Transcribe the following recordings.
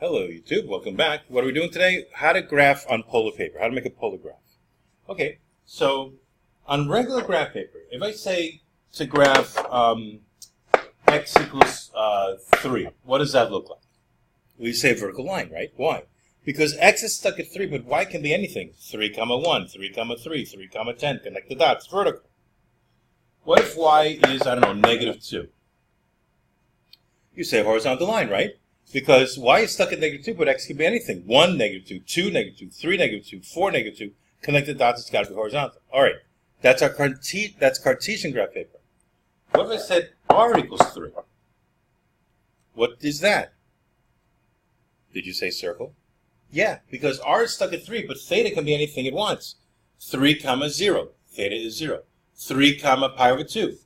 Hello YouTube, welcome back. What are we doing today? How to graph on polar paper, how to make a polar graph. Okay, so on regular graph paper, if I say to graph x equals 3, what does that look like? We say a vertical line, right? Why? Because x is stuck at 3, but y can be anything. 3, 1, 3, 3, 3, 10, connect the dots, vertical. What if y is, I don't know, -2? You say a horizontal line, right? Because y is stuck at -2, but x can be anything. 1, -2, 2, -2, 3, -2, 4, -2. Connect the dots, it's got to be horizontal. All right, that's our Cartesian graph paper. What if I said r equals 3? What is that? Did you say circle? Yeah, because r is stuck at 3, but theta can be anything it wants. 3, 0, theta is 0. 3, pi over 2,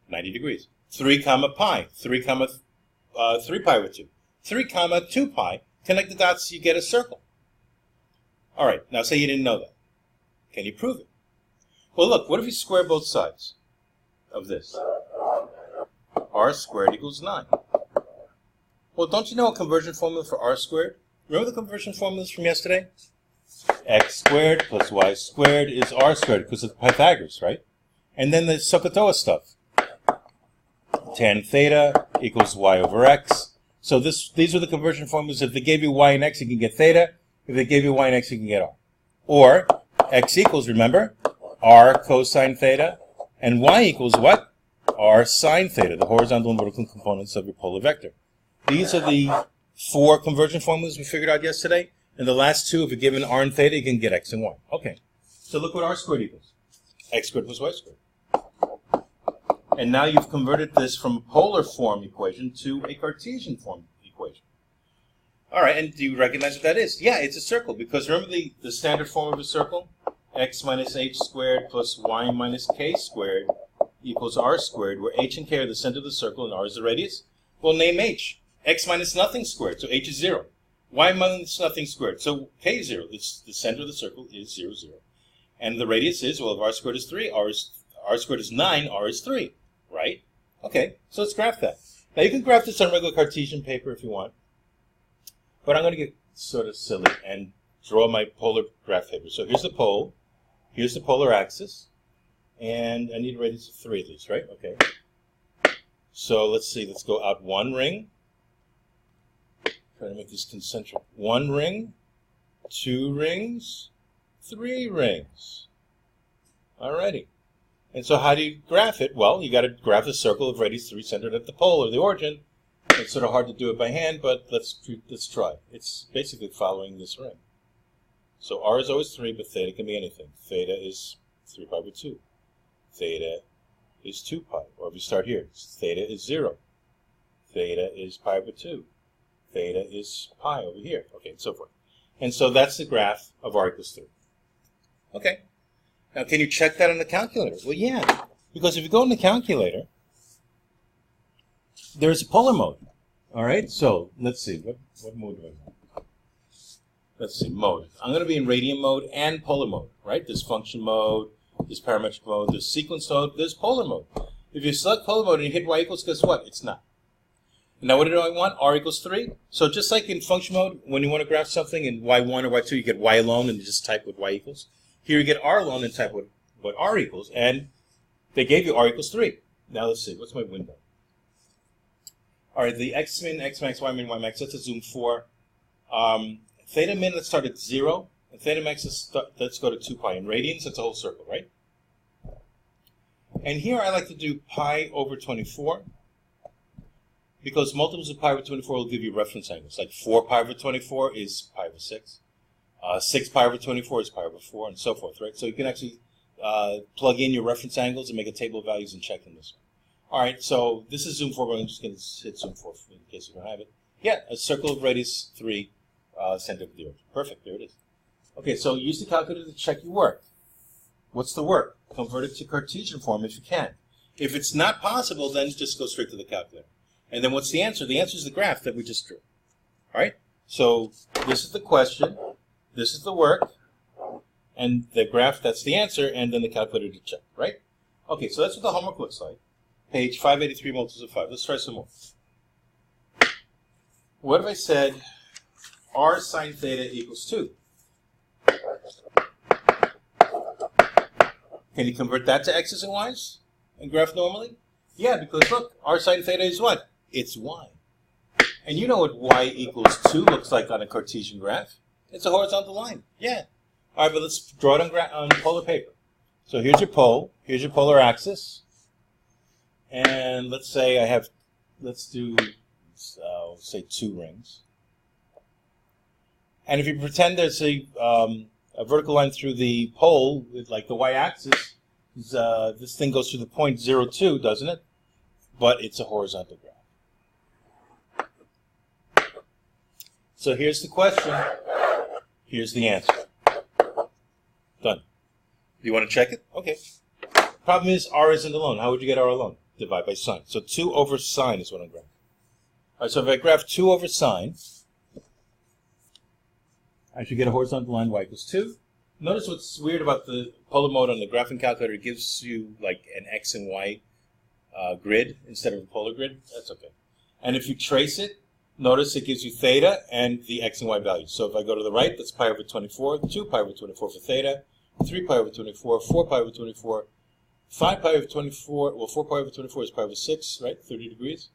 90 degrees. 3, pi, 3, 3 pi over 2. 3, 2 pi, connect the dots, you get a circle. All right, now say you didn't know that. Can you prove it? Well, look, what if you square both sides of this? R squared equals 9. Well, don't you know a conversion formula for R squared? Remember the conversion formulas from yesterday? X squared plus Y squared is R squared because of Pythagoras, right? And then the SOHCAHTOA stuff. Tan theta equals Y over X. So these are the conversion formulas. If they gave you y and x, you can get theta. If they gave you y and x, you can get r. Or x equals, remember, r cosine theta, and y equals what? R sine theta, the horizontal and vertical components of your polar vector. These are the 4 conversion formulas we figured out yesterday. And the last 2, if you're given r and theta, you can get x and y. Okay, so look what r squared equals. X squared plus y squared. And now you've converted this from a polar form equation to a Cartesian form equation. All right, and do you recognize what that is? Yeah, it's a circle, because remember the standard form of a circle? X minus h squared plus y minus k squared equals r squared, where h and k are the center of the circle and r is the radius. Well, name h. X minus nothing squared, so h is 0. Y minus nothing squared, so k is 0. It's the center of the circle is 0, 0. And the radius is, well, if r squared is 3, r squared is 9, r is 3. Right? Okay, so let's graph that. Now you can graph this on regular Cartesian paper if you want, but I'm going to get sort of silly and draw my polar graph paper. So here's the pole, here's the polar axis, and I need a radius of 3 at least, right? Okay. So let's see, let's go out 1 ring. Try to make this concentric. 1 ring, 2 rings, 3 rings. Alrighty. And so how do you graph it? Well, you got to graph a circle of radius 3 centered at the pole or the origin. It's sort of hard to do it by hand, but let's try. It's basically following this ring. So r is always 3, but theta can be anything. Theta is 3 pi over 2. Theta is 2 pi. Or if you start here, theta is 0. Theta is pi over 2. Theta is pi over here. Okay, and so forth. And so that's the graph of r equals 3. Okay. Now, can you check that on the calculator? Well, yeah, because if you go in the calculator, there's a polar mode. All right, so let's see. What mode do I want? Let's see, mode. I'm going to be in radian mode and polar mode, right? There's function mode, there's parametric mode, there's sequence mode, there's polar mode. If you select polar mode and you hit y equals, guess what? It's not. Now, what do I want? R equals 3. So just like in function mode, when you want to graph something in y1 or y2, you get y alone and you just type what y equals. Here you get r alone and type what r equals, and they gave you r equals 3. Now let's see, what's my window? All right, the x min, x max, y min, y max, that's a zoom 4. Theta min, let's start at 0. And theta max, let's go to 2 pi. In radians, that's a whole circle, right? And here I like to do pi over 24, because multiples of pi over 24 will give you reference angles. Like 4 pi over 24 is pi over 6. 6 pi over 24 is pi over 4, and so forth, right? So you can actually plug in your reference angles and make a table of values and check them this way. All right, so this is zoom 4, but I'm just going to hit zoom 4 in case you don't have it. Yeah, a circle of radius 3, center of the origin. Perfect, there it is. Okay, so use the calculator to check your work. What's the work? Convert it to Cartesian form if you can. If it's not possible, then just go straight to the calculator. And then what's the answer? The answer is the graph that we just drew. All right, so this is the question. This is the work, and the graph, that's the answer, and then the calculator to check, right? Okay, so that's what the homework looks like. Page 583, multiples of 5. Let's try some more. What if I said r sine theta equals 2. Can you convert that to x's and y's and graph normally? Yeah, because look, r sine theta is what? It's y. And you know what y equals 2 looks like on a Cartesian graph. It's a horizontal line. Yeah. All right, but let's draw it on polar paper. So here's your pole. Here's your polar axis. And let's say let's do, say 2 rings. And if you pretend there's a vertical line through the pole with like the y-axis, this thing goes through the point 0, 2, doesn't it? But it's a horizontal graph. So here's the question. Here's the answer. Done. Do you want to check it? Okay. Problem is r isn't alone. How would you get r alone? Divide by sine. So 2 over sine is what I'm graphing. All right, so if I graph 2 over sine, I should get a horizontal line y equals 2. Notice what's weird about the polar mode on the graphing calculator. It gives you like an x and y grid instead of a polar grid. That's okay. And if you trace it, notice it gives you theta and the x and y values. So if I go to the right, that's pi over 24, 2 pi over 24 for theta, 3 pi over 24, 4 pi over 24, 5 pi over 24, well 4 pi over 24 is pi over 6, right, 30 degrees.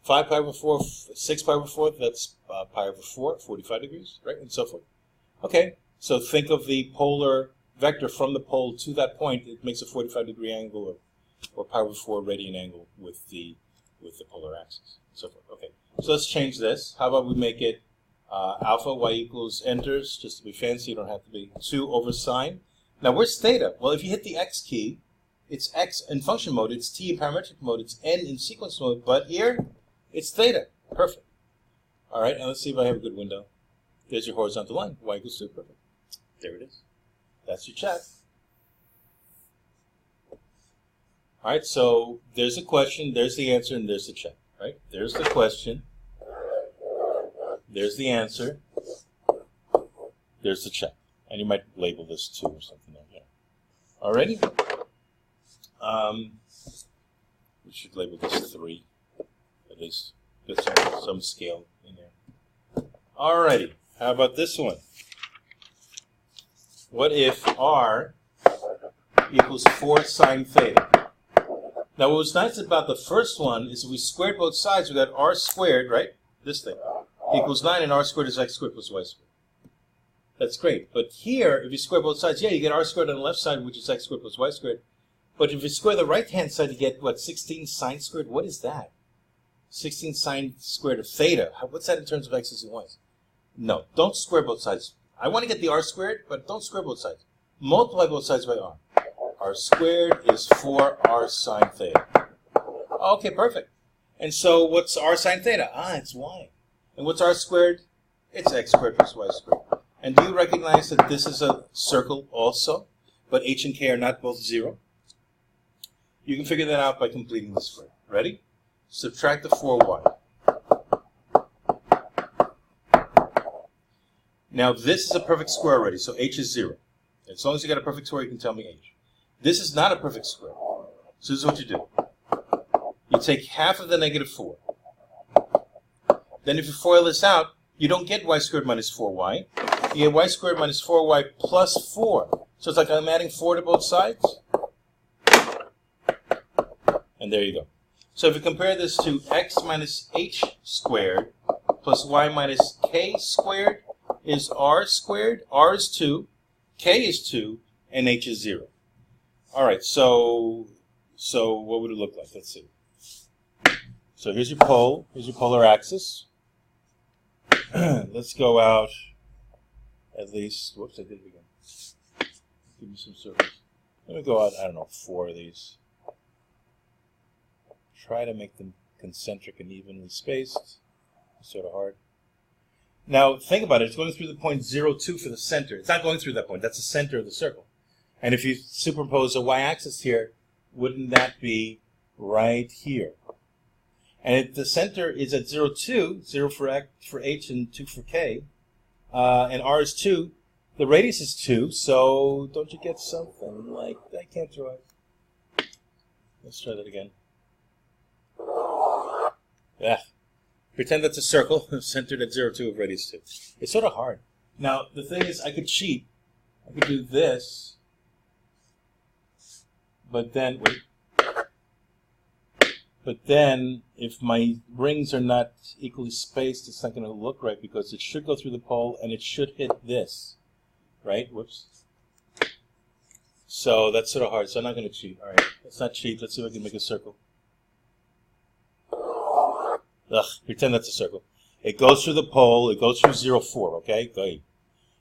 5 pi over 4, 6 pi over 4, that's pi over 4, 45 degrees, right, and so forth. Okay, so think of the polar vector from the pole to that point. It makes a 45-degree angle or pi over 4 radian angle with the polar axis, and so forth. Okay, so let's change this. How about we make it alpha y equals enters, just to be fancy, you don't have to be 2 over sine. Now, where's theta? Well, if you hit the x key, it's x in function mode, it's t in parametric mode, it's n in sequence mode, but here, it's theta. Perfect. All right, and let's see if I have a good window. There's your horizontal line, y equals 2, perfect. There it is. That's your check. All right, so there's a question, there's the answer, and there's the check, right? There's the question, there's the answer, there's the check. And you might label this 2 or something there. Yeah. Alrighty? We should label this 3, at least. Get some scale in there. Alrighty, how about this one? What if r equals 4 sine theta? Now, what was nice about the first one is if we squared both sides, we got r squared, right? This thing, equals 9, and r squared is x squared plus y squared. That's great. But here, if you square both sides, yeah, you get r squared on the left side, which is x squared plus y squared. But if you square the right-hand side, you get, what, 16 sine squared? What is that? 16 sine squared of theta. What's that in terms of x's and y's? No, don't square both sides. I want to get the r squared, but don't square both sides. Multiply both sides by r. R squared is 4r sine theta. Okay, perfect. And so what's r sine theta? It's y. And what's r squared? It's x squared plus y squared. And do you recognize that this is a circle also, but h and k are not both 0? You can figure that out by completing the square. Ready? Subtract the 4y. Now this is a perfect square already, so h is 0. As long as you got a perfect square, you can tell me h. This is not a perfect square. So this is what you do. You take half of the negative 4. Then if you FOIL this out, you don't get y squared minus 4y. You get y squared minus 4y plus 4. So it's like I'm adding 4 to both sides. And there you go. So if you compare this to x minus h squared plus y minus k squared is r squared. R is 2, k is 2, and h is 0. All right, so what would it look like? Let's see. So here's your pole. Here's your polar axis. Let's go out at least, whoops, I did it again. Give me some circles. Let me go out, I don't know, 4 of these. Try to make them concentric and evenly spaced. It's sort of hard. Now, think about it. It's going through the point 0, 2 for the center. It's not going through that point. That's the center of the circle. And if you superimpose a y-axis here, wouldn't that be right here? And if the center is at 0, 2, 0 for h and 2 for k, and r is 2, the radius is 2, so don't you get something like that? I can't draw it. Let's try that again. Yeah, Pretend that's a circle centered at 0, 2 of radius 2. It's sort of hard. Now, the thing is, I could cheat. I could do this, but then, wait. But then, if my rings are not equally spaced, it's not going to look right because it should go through the pole and it should hit this, right? Whoops. So that's sort of hard, so I'm not going to cheat. All right, let's not cheat. Let's see if I can make a circle. Ugh, pretend that's a circle. It goes through the pole. It goes through 0, 4, okay? Go ahead.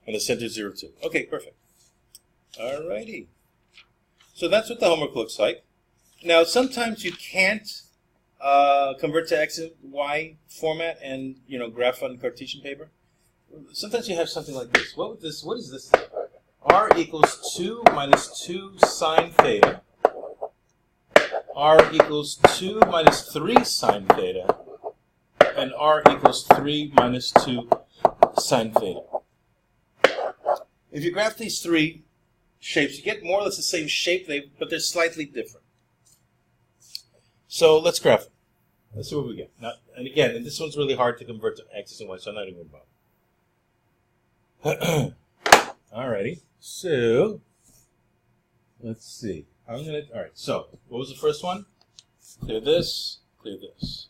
And the center is 0, 2. Okay, perfect. All righty. So that's what the homework looks like. Now, sometimes you can't convert to X and Y format and, graph on Cartesian paper. Sometimes you have something like this. What is this? R equals 2 minus 2 sine theta. R equals 2 minus 3 sine theta. And R equals 3 minus 2 sine theta. If you graph these three shapes, you get more or less the same shape, but they're slightly different. So let's graph it. Let's see what we get. Now, and again, and this one's really hard to convert to X's and Y's, so I'm not even going to bother. Alrighty. So, let's see. Alright, so, what was the first one? Clear this, clear this.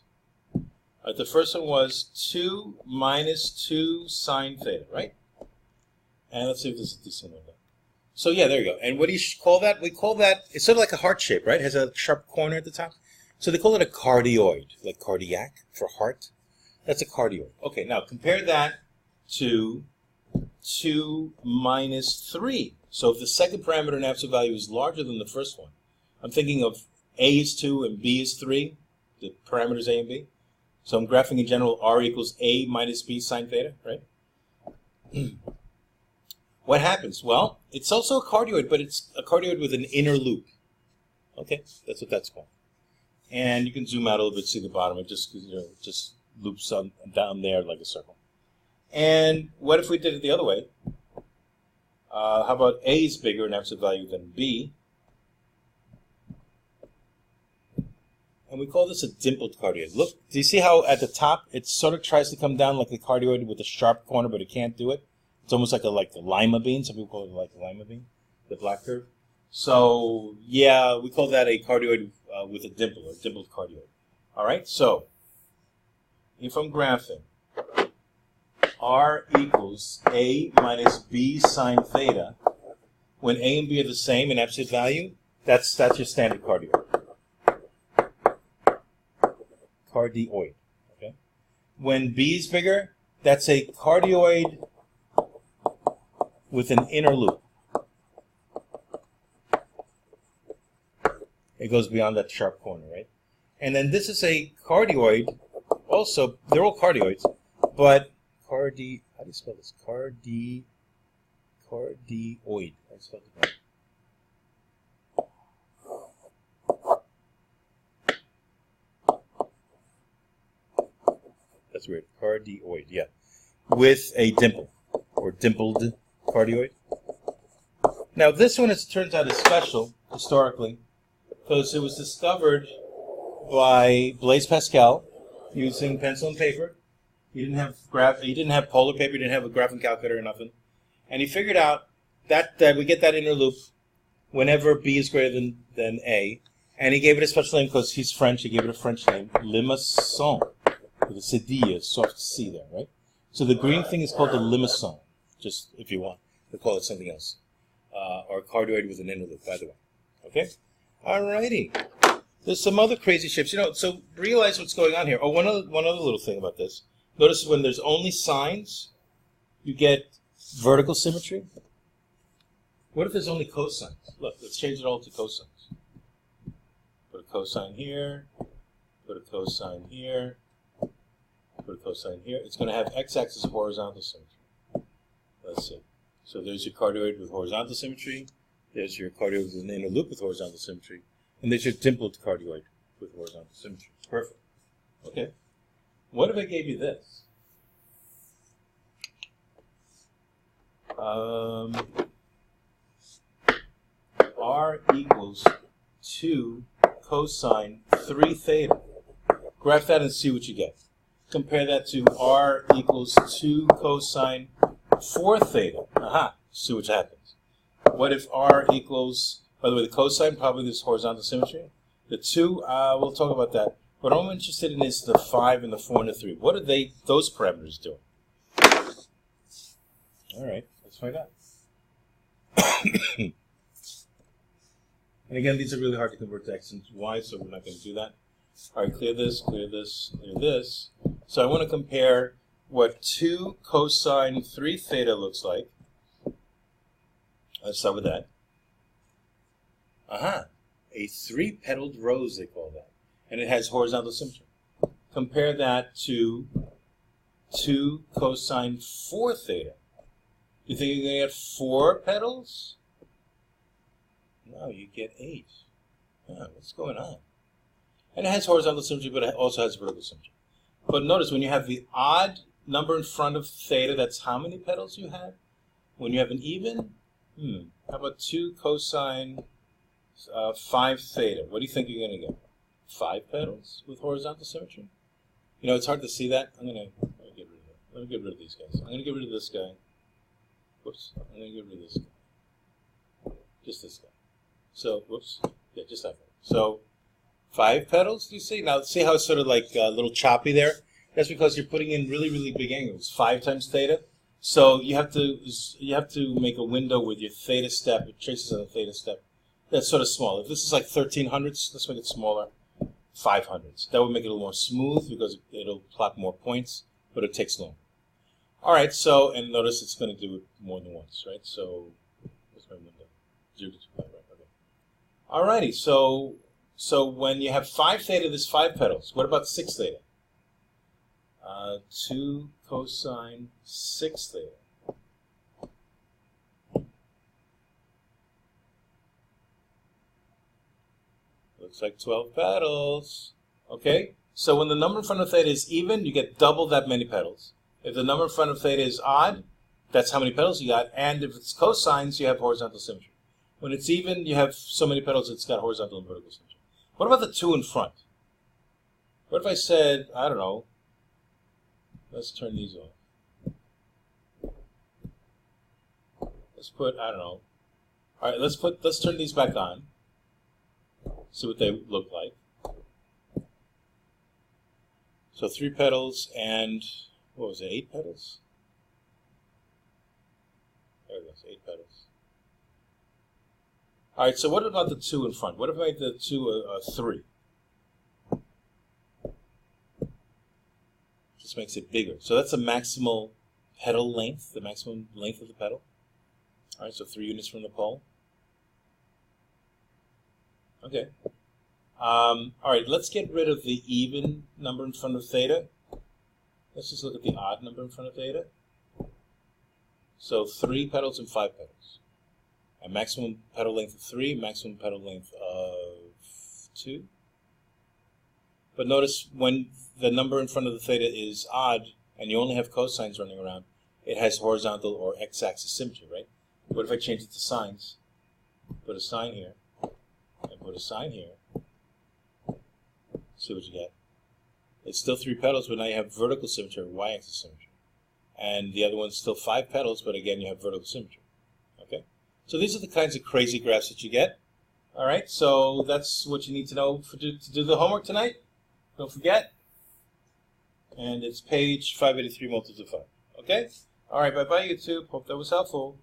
Alright, the first one was 2 minus 2 sine theta, right? And let's see if this is a decent one. So yeah, there you go. And what do you call that? We call that, it's sort of like a heart shape, right? It has a sharp corner at the top. So they call it a cardioid, like cardiac for heart. That's a cardioid. Okay, now compare that to 2 minus 3. So if the second parameter in absolute value is larger than the first one, I'm thinking of A is 2 and B is 3, the parameters A and B. So I'm graphing in general R equals A minus B sine theta, right? What happens? Well, it's also a cardioid, but it's a cardioid with an inner loop. Okay, that's what that's called. And you can zoom out a little bit, see the bottom. It just loops on down there like a circle. And what if we did it the other way? How about A is bigger in absolute value than B? And we call this a dimpled cardioid. Look, do you see how at the top it sort of tries to come down like a cardioid with a sharp corner, but it can't do it? It's almost like the lima bean. Some people call it like the lima bean, the black curve. So yeah, we call that a cardioid with a dimple, or dimpled cardioid. All right. So if I'm graphing R equals A minus B sine theta, when A and B are the same in absolute value, that's your standard cardioid. Cardioid. Okay. When B is bigger, that's a cardioid with an inner loop. It goes beyond that sharp corner, right? And then this is a cardioid. Also, they're all cardioids, but how do you spell this? Cardioid. I spelled it wrong. That's weird. Cardioid, yeah. With a dimple, or dimpled cardioid. Now this one, as it turns out, is special historically because it was discovered by Blaise Pascal using pencil and paper. He didn't have polar paper, he didn't have a graphing calculator or nothing. And he figured out that we get that inner loop whenever B is greater than A. And he gave it a special name because he's French, he gave it a French name, limaçon, with a cedille, a soft C there, right? So the green thing is called the limaçon, just if you want to call it something else. Or a cardioid with an inner loop, by the way. Okay? Alrighty. There's some other crazy shapes. So realize what's going on here. Oh, one other little thing about this. Notice when there's only sines, you get vertical symmetry. What if there's only cosines? Look, let's change it all to cosines. Put a cosine here, put a cosine here, put a cosine here. It's going to have x-axis horizontal symmetry. Let's see. So there's your cardioid with horizontal symmetry. There's your cardioid with an inner loop with horizontal symmetry. And there's your dimpled cardioid with horizontal symmetry. Perfect. Okay. What if I gave you this? R equals 2 cosine 3 theta. Graph that and see what you get. compare that to r equals 2 cosine 4 theta. Aha, see what happens. What if r equals, by the way, the cosine, probably this horizontal symmetry. The 2, we'll talk about that. What I'm interested in is the 5 and the 4 and the 3. What are those parameters doing? All right, let's find out. And again, these are really hard to convert to x and y, so we're not going to do that. All right, clear this, clear this, clear this. So I want to compare what 2 cosine 3 theta looks like. Let's start with that. Aha, a 3-petaled rose, they call that. And it has horizontal symmetry. Compare that to 2 cosine 4 theta. You think you're going to get 4 petals? No, you get 8. Oh, what's going on? And it has horizontal symmetry, but it also has vertical symmetry. But notice, when you have the odd number in front of theta, that's how many petals you have? When you have an even, how about 2 cosine 5 theta? What do you think you're going to get? 5 petals with horizontal symmetry? You know, it's hard to see that. I'm going to get rid of that. Let me get rid of these guys. I'm going to get rid of this guy. Whoops. I'm going to get rid of this guy. Just this guy. So, whoops. Yeah, just that one. So, 5 petals, do you see? Now, see how it's sort of like a little choppy there? That's because you're putting in really, really big angles. 5 times theta. So you have to make a window with your theta step. It traces on a theta step. That's sort of small. If this is like 1300ths, let's make it smaller. 500ths. That would make it a little more smooth because it'll plot more points, but it takes longer. All right. So, and notice it's going to do it more than once, right? So, what's my window? 0 to 2 pi, right? Okay. All righty. So when you have 5 theta, there's 5 petals. What about 6 theta? 2 cosine 6 theta. Looks like 12 petals. Okay? So when the number in front of theta is even, you get double that many petals. If the number in front of theta is odd, that's how many petals you got. And if it's cosines, you have horizontal symmetry. When it's even, you have so many petals, it's got horizontal and vertical symmetry. What about the 2 in front? What if I said, I don't know, let's turn these off. Let's put, I don't know. All right, let's turn these back on. See what they look like. So 3 petals and, what was it, 8 petals? There it goes, 8 petals. All right, so what about the 2 in front? What if I made the 2 a 3? Just makes it bigger. So that's the maximal petal length, the maximum length of the petal. All right, so 3 units from the pole. Okay. All right, let's get rid of the even number in front of theta. Let's just look at the odd number in front of theta. So 3 petals and 5 petals. A maximum petal length of 3, maximum petal length of 2. But notice when the number in front of the theta is odd and you only have cosines running around, it has horizontal or x-axis symmetry, right? What if I change it to sines? Put a sine here and put a sine here. See what you get. It's still 3 petals, but now you have vertical symmetry or y-axis symmetry. And the other one's still 5 petals, but again you have vertical symmetry. Okay? So these are the kinds of crazy graphs that you get. All right, so that's what you need to know to do the homework tonight. Don't forget. And it's page 583 multiple to 5. Okay? All right, bye-bye, YouTube. Hope that was helpful.